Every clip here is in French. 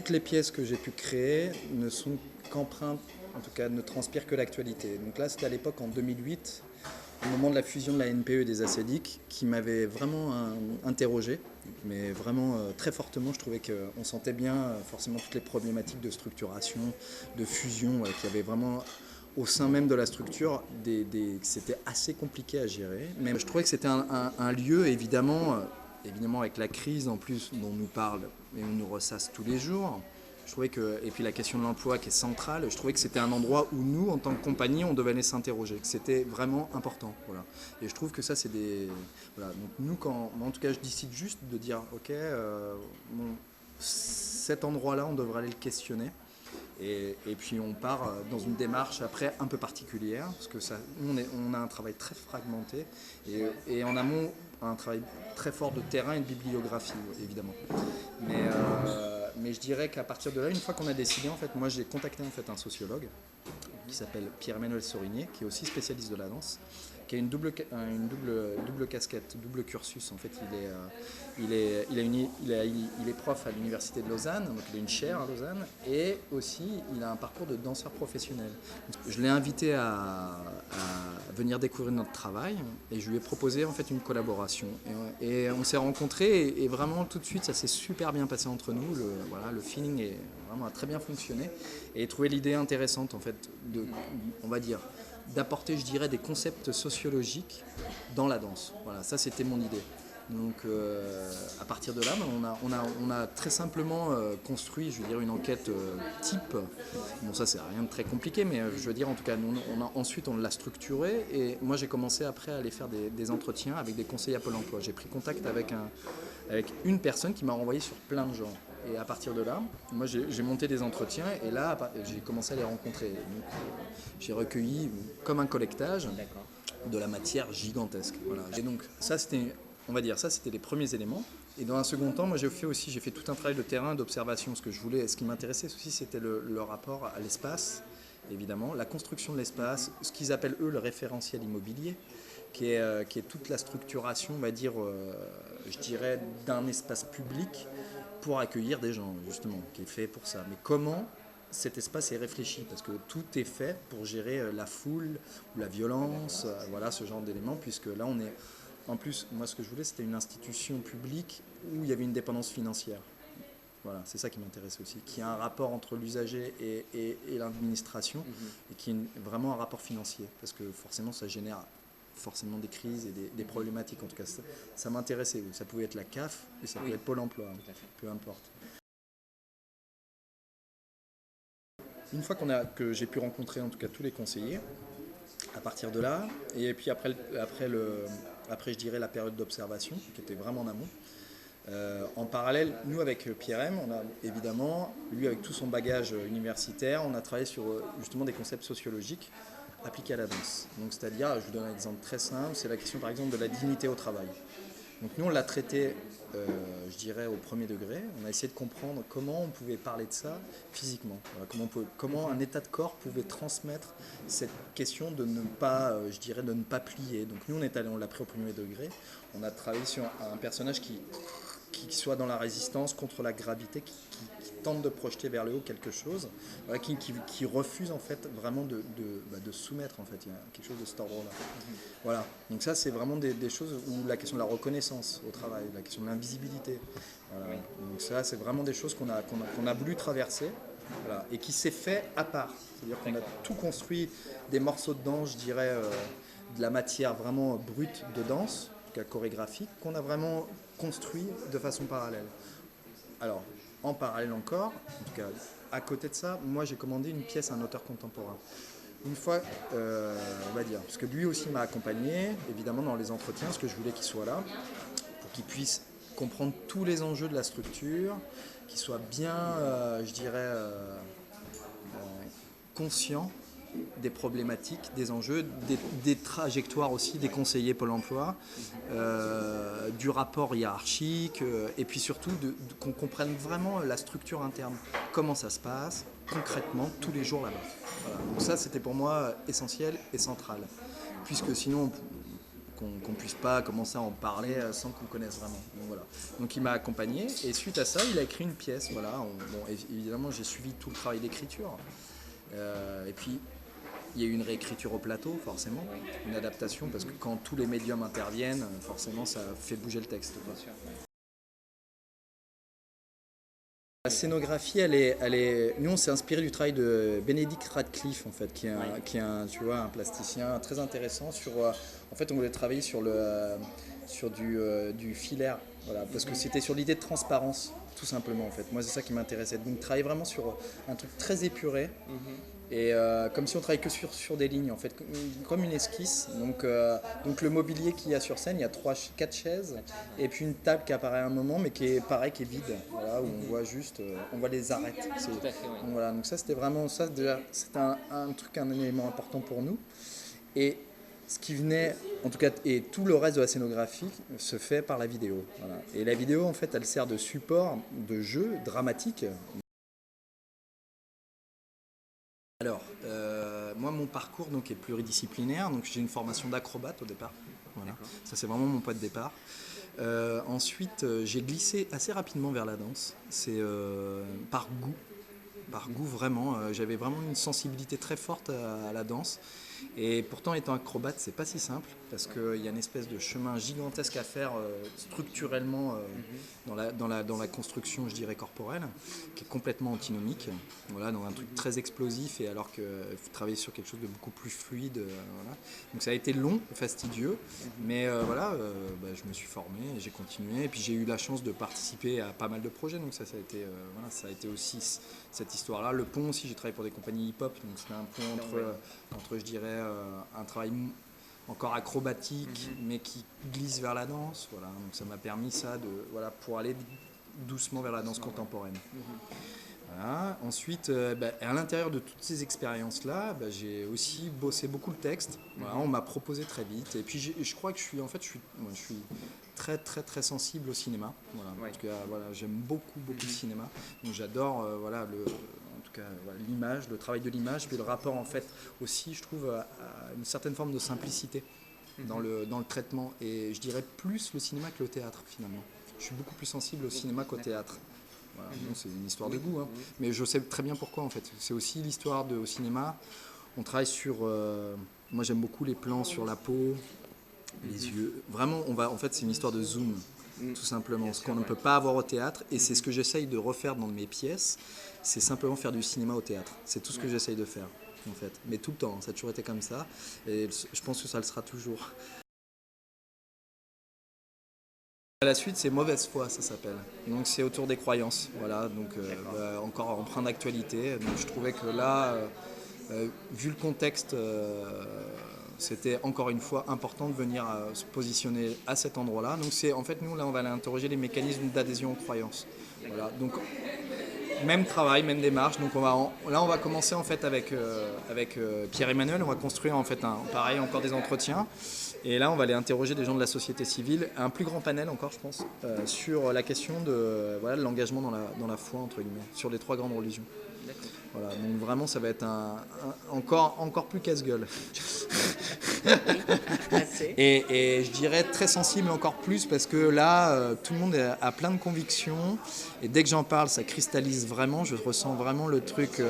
toutes les pièces que j'ai pu créer ne sont qu'empreintes, en tout cas ne transpirent que l'actualité. Donc là, c'était à l'époque en 2008, au moment de la fusion de la NPE et des ACEDIC, qui m'avait vraiment interrogé, mais vraiment très fortement. Je trouvais qu'on sentait bien forcément toutes les problématiques de structuration, de fusion, qu'il y avait vraiment au sein même de la structure, c'était assez compliqué à gérer. Mais je trouvais que c'était un lieu, évidemment avec la crise en plus dont on nous parle et on nous ressasse tous les jours. Je trouvais que, et puis la question de l'emploi qui est centrale, je trouvais que c'était un endroit où nous, en tant que compagnie, on devait aller s'interroger, que c'était vraiment important. Voilà. Et je trouve que ça, c'est des... Voilà. Donc nous, en tout cas, je décide juste de dire, ok, cet endroit-là, on devrait aller le questionner. Et puis on part dans une démarche après un peu particulière, parce que ça, on a un travail très fragmenté, et en amont, un travail très fort de terrain et de bibliographie, évidemment. Mais je dirais qu'à partir de là, une fois qu'on a décidé, en fait, moi j'ai contacté en fait un sociologue qui s'appelle Pierre-Emmanuel Sorigné, qui est aussi spécialiste de la danse, qui a une double casquette, double cursus. En fait, il est prof à l'université de Lausanne, donc il a une chaire à Lausanne, et aussi il a un parcours de danseur professionnel. Je l'ai invité à venir découvrir notre travail, et je lui ai proposé en fait une collaboration. Et on s'est rencontrés, et vraiment tout de suite, ça s'est super bien passé entre nous. Le feeling a très bien fonctionné, et trouvé l'idée intéressante en fait on va dire, d'apporter, je dirais, des concepts sociologiques dans la danse. Voilà, ça c'était mon idée. Donc à partir de là, on a très simplement construit, je veux dire, une enquête type. Bon, ça c'est rien de très compliqué, mais je veux dire, en tout cas, ensuite on l'a structuré, et moi j'ai commencé après à aller faire des entretiens avec des conseillers à Pôle emploi. J'ai pris contact avec une personne qui m'a renvoyé sur plein de gens. Et à partir de là, moi j'ai monté des entretiens, et là j'ai commencé à les rencontrer. Donc, j'ai recueilli comme un collectage de la matière gigantesque. Voilà. Et donc ça c'était, on va dire, ça c'était les premiers éléments. Et dans un second temps, moi j'ai fait tout un travail de terrain, d'observation. Ce qui m'intéressait aussi, c'était le rapport à l'espace, évidemment, la construction de l'espace, ce qu'ils appellent eux le référentiel immobilier, qui est toute la structuration, on va dire, je dirais, d'un espace public pour accueillir des gens, justement, qui est fait pour ça. Mais comment cet espace est réfléchi? Parce que tout est fait pour gérer la foule ou la violence, voilà, ce genre d'éléments, puisque là on est... En plus, moi ce que je voulais, c'était une institution publique où il y avait une dépendance financière. Voilà, c'est ça qui m'intéressait aussi, qu'il y a un rapport entre l'usager et l'administration, et qui est vraiment un rapport financier, parce que forcément ça génère forcément des crises et des problématiques. En tout cas, ça m'intéressait. Ça pouvait être la CAF, et ça pouvait être Pôle emploi, peu importe. Une fois que j'ai pu rencontrer en tout cas tous les conseillers, à partir de là, et puis après je dirais la période d'observation, qui était vraiment en amont, en parallèle, nous avec Pierre-M, on a évidemment, lui avec tout son bagage universitaire, on a travaillé sur justement des concepts sociologiques appliqués à la danse. Donc c'est-à-dire, je vous donne un exemple très simple, c'est la question par exemple de la dignité au travail. Donc nous on l'a traité, je dirais, au premier degré. On a essayé de comprendre comment on pouvait parler de ça physiquement. Voilà, comment un état de corps pouvait transmettre cette question de ne pas, je dirais, de ne pas plier. Donc nous on l'a pris au premier degré. On a travaillé sur un personnage qui soit dans la résistance contre la gravité, qui tente de projeter vers le haut quelque chose, voilà, qui refuse en fait vraiment de soumettre en fait. Il y a quelque chose de cet ordre-là. Voilà. Donc ça c'est vraiment des choses où la question de la reconnaissance au travail, la question de l'invisibilité. Voilà. Donc ça c'est vraiment des choses qu'on a voulu traverser, voilà, et qui s'est fait à part. C'est-à-dire qu'on a tout construit, des morceaux de danse, je dirais, de la matière vraiment brute de danse, chorégraphique, qu'on a vraiment construit de façon parallèle. Alors, en parallèle encore, en tout cas à côté de ça, moi j'ai commandé une pièce à un auteur contemporain. Une fois, on va dire, parce que lui aussi m'a accompagné, évidemment dans les entretiens, parce que je voulais qu'il soit là, pour qu'il puisse comprendre tous les enjeux de la structure, qu'il soit bien, je dirais, conscient des problématiques, des enjeux, des trajectoires aussi des conseillers Pôle emploi, du rapport hiérarchique, et puis surtout qu'on comprenne vraiment la structure interne, comment ça se passe concrètement tous les jours là-bas. Voilà. Donc ça c'était pour moi essentiel et central, puisque sinon qu'on puisse pas commencer à en parler sans qu'on connaisse vraiment. Donc, voilà. Donc il m'a accompagné et suite à ça, il a écrit une pièce. Voilà. Bon, évidemment, j'ai suivi tout le travail d'écriture. Et puis, il y a eu une réécriture au plateau, forcément, une adaptation, parce que quand tous les médiums interviennent, forcément, ça fait bouger le texte. La scénographie, nous on s'est inspiré du travail de Benedict Radcliffe en fait, qui est un, tu vois, un plasticien très intéressant. En fait, on voulait travailler sur du filaire, voilà, parce que c'était sur l'idée de transparence, tout simplement en fait. Moi, c'est ça qui m'intéressait. Donc, travailler vraiment sur un truc très épuré. Et comme si on travaillait que sur des lignes en fait, comme une esquisse. Donc le mobilier qu'il y a sur scène, il y a 4 chaises et puis une table qui apparaît à un moment mais qui est pareil, qui est vide, voilà, où on voit juste, on voit les arêtes. Donc, voilà, donc ça c'était vraiment ça, déjà c'était un élément important pour nous. Et ce qui venait, en tout cas, et tout le reste de la scénographie se fait par la vidéo. Voilà. Et la vidéo en fait, elle sert de support de jeu dramatique. Alors, moi, mon parcours donc, est pluridisciplinaire. Donc, j'ai une formation d'acrobate au départ. Voilà. Ça, c'est vraiment mon point de départ. Ensuite, j'ai glissé assez rapidement vers la danse. C'est par goût. Par goût, vraiment. J'avais vraiment une sensibilité très forte à la danse. Et pourtant, étant acrobate, c'est pas si simple parce qu'il y a une espèce de chemin gigantesque à faire structurellement dans la construction, je dirais, corporelle, qui est complètement antinomique. Voilà, dans un truc très explosif et alors qu'il faut travailler sur quelque chose de beaucoup plus fluide. Voilà. Donc ça a été long, fastidieux, mais voilà, je me suis formé, j'ai continué et puis j'ai eu la chance de participer à pas mal de projets. Donc ça a été aussi cette histoire-là. Le pont aussi, j'ai travaillé pour des compagnies hip-hop, donc c'était un pont entre je dirais, un travail encore acrobatique, mais qui glisse vers la danse. Voilà. Donc ça m'a permis pour aller doucement vers la danse contemporaine. Voilà. Ensuite, à l'intérieur de toutes ces expériences-là, j'ai aussi bossé beaucoup le texte. Voilà, on m'a proposé très vite. Et puis je crois que je suis très très très sensible au cinéma. Voilà. En tout cas, voilà, j'aime beaucoup le cinéma. Donc j'adore l'image, le travail de l'image, puis le rapport en fait aussi, je trouve, à une certaine forme de simplicité dans le traitement. Et je dirais plus le cinéma que le théâtre finalement. Je suis beaucoup plus sensible au cinéma qu'au théâtre. Voilà. Bon, c'est une histoire de goût, hein. Mais je sais très bien pourquoi en fait. C'est aussi l'histoire au cinéma. On travaille sur. Moi j'aime beaucoup les plans sur la peau, les yeux. Vraiment, en fait, c'est une histoire de zoom. Tout simplement, ce qu'on ne peut pas avoir au théâtre, et c'est ce que j'essaye de refaire dans mes pièces, c'est simplement faire du cinéma au théâtre. C'est tout ce que j'essaye de faire, en fait. Mais tout le temps, ça a toujours été comme ça, et je pense que ça le sera toujours. La suite, c'est Mauvaise foi, ça s'appelle. Donc c'est autour des croyances, voilà. Donc encore empreint d'actualité. Donc je trouvais que là, vu le contexte, c'était encore une fois important de venir se positionner à cet endroit-là. Donc c'est en fait nous là on va aller interroger les mécanismes d'adhésion aux croyances. Voilà. Donc même travail, même démarche. Donc on va commencer en fait avec Pierre-Emmanuel. On va construire en fait pareil encore des entretiens. Et là on va aller interroger des gens de la société civile, un plus grand panel encore je pense, sur la question de l'engagement dans la foi entre guillemets, sur les 3 grandes religions. Voilà, donc vraiment ça va être encore plus casse-gueule. et je dirais très sensible encore plus parce que là tout le monde a plein de convictions et dès que j'en parle ça cristallise vraiment, je ressens vraiment le truc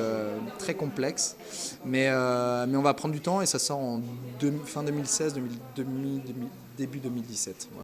très complexe, mais on va prendre du temps et ça sort en fin 2016, début 2017. Voilà.